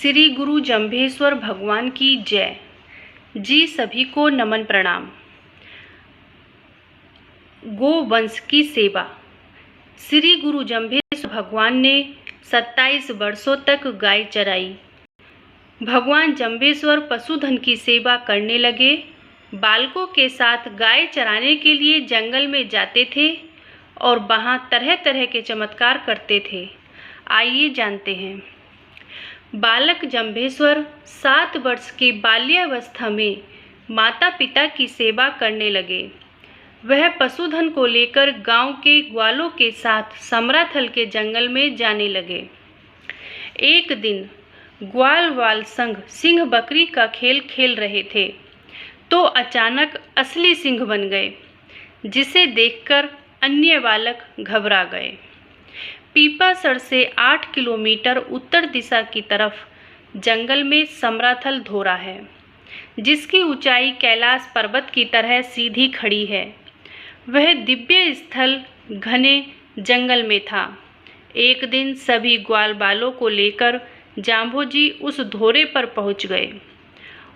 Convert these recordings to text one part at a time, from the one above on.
श्री गुरु जंभेश्वर भगवान की जय। जी सभी को नमन प्रणाम। गोवंश की सेवा। श्री गुरु जंभेश्वर भगवान ने 27 वर्षों तक गाय चराई। भगवान जंभेश्वर पशुधन की सेवा करने लगे। बालकों के साथ गाय चराने के लिए जंगल में जाते थे और वहाँ तरह तरह के चमत्कार करते थे। आइए जानते हैं। बालक जंभेश्वर 7 वर्ष की बाल्यावस्था में माता पिता की सेवा करने लगे। वह पशुधन को लेकर गांव के ग्वालों के साथ समराथल के जंगल में जाने लगे। एक दिन ग्वाल संग सिंह बकरी का खेल खेल रहे थे तो अचानक असली सिंह बन गए, जिसे देखकर अन्य बालक घबरा गए। पीपासर से 8 किलोमीटर उत्तर दिशा की तरफ जंगल में समराथल धोरा है, जिसकी ऊंचाई कैलाश पर्वत की तरह सीधी खड़ी है। वह दिव्य स्थल घने जंगल में था। एक दिन सभी ग्वाल बालों को लेकर जाम्भोजी उस धोरे पर पहुंच गए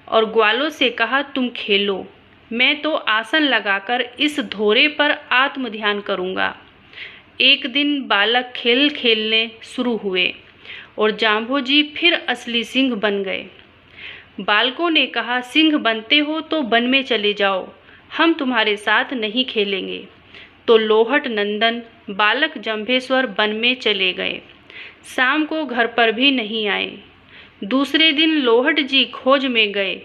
और ग्वालों से कहा, तुम खेलो, मैं तो आसन लगाकर इस धोरे पर आत्म ध्यान करूंगा। एक दिन बालक खेल खेलने शुरू हुए और जाम्भोजी फिर असली सिंह बन गए। बालकों ने कहा, सिंह बनते हो तो वन में चले जाओ, हम तुम्हारे साथ नहीं खेलेंगे। तो लोहट नंदन बालक जंभेश्वर वन में चले गए। शाम को घर पर भी नहीं आए। दूसरे दिन लोहट जी खोज में गए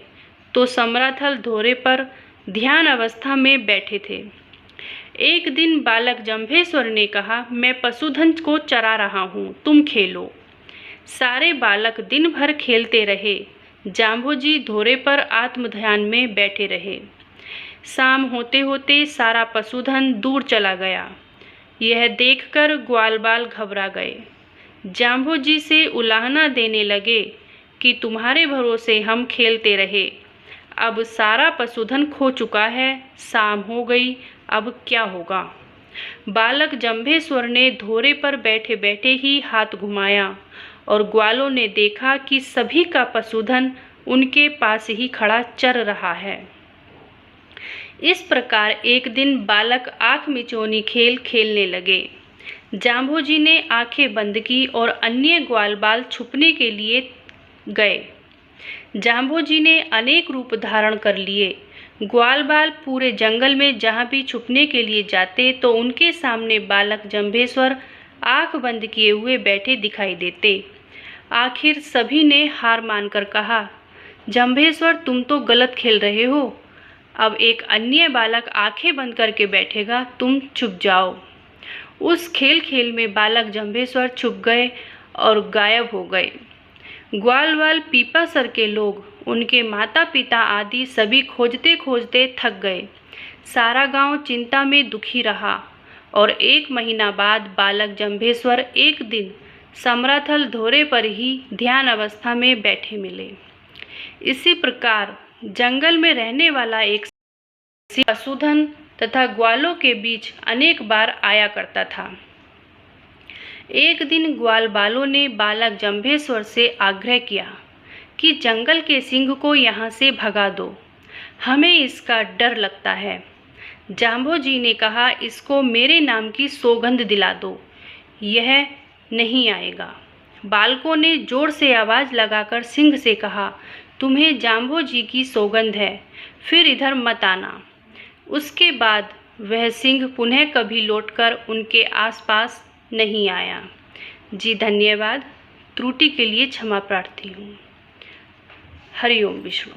तो समराथल धोरे पर ध्यान अवस्था में बैठे थे। एक दिन बालक जंभेश्वर ने कहा, मैं पशुधन को चरा रहा हूँ, तुम खेलो। सारे बालक दिन भर खेलते रहे। जाम्भोजी धोरे पर आत्म ध्यान में बैठे रहे। शाम होते होते सारा पशुधन दूर चला गया। यह देखकर ग्वाल बाल घबरा गए। जाम्भोजी से उलाहना देने लगे कि तुम्हारे भरोसे हम खेलते रहे, अब सारा पशुधन खो चुका है, शाम हो गई, अब क्या होगा। बालक जंभेश्वर ने धोरे पर बैठे बैठे ही हाथ घुमाया और ग्वालों ने देखा कि सभी का पशुधन उनके पास ही खड़ा चर रहा है। इस प्रकार एक दिन बालक आँख मिचौनी खेल खेलने लगे। जाम्भोजी ने आंखें बंद की और अन्य ग्वाल बाल छुपने के लिए गए। जाम्भोजी ने अनेक रूप धारण कर लिए। ग्वाल बाल पूरे जंगल में जहाँ भी छुपने के लिए जाते तो उनके सामने बालक जंभेश्वर आँख बंद किए हुए बैठे दिखाई देते। आखिर सभी ने हार मानकर कहा, जंभेश्वर तुम तो गलत खेल रहे हो, अब एक अन्य बालक आंखें बंद करके बैठेगा, तुम छुप जाओ। उस खेल में बालक जंभेश्वर छुप गए और गायब हो गए। ग्वाल बाल पीपासर के लोग, उनके माता पिता आदि सभी खोजते खोजते थक गए। सारा गांव चिंता में दुखी रहा और 1 महीना बाद बालक जंभेश्वर एक दिन समराथल धोरे पर ही ध्यान अवस्था में बैठे मिले। इसी प्रकार जंगल में रहने वाला एक पशुधन तथा ग्वालों के बीच अनेक बार आया करता था। एक दिन ग्वाल बालों ने बालक जंभेश्वर से आग्रह किया कि जंगल के सिंह को यहाँ से भगा दो, हमें इसका डर लगता है। जाम्भोजी ने कहा, इसको मेरे नाम की सौगंध दिला दो, यह नहीं आएगा। बालकों ने जोर से आवाज़ लगाकर सिंह से कहा, तुम्हें जाम्भोजी की सौगंध है, फिर इधर मत आना। उसके बाद वह सिंह पुनः कभी लौटकर उनके आसपास नहीं आया। जी धन्यवाद। त्रुटि के लिए क्षमा प्रार्थी हूँ। हरि ओम विष्णु।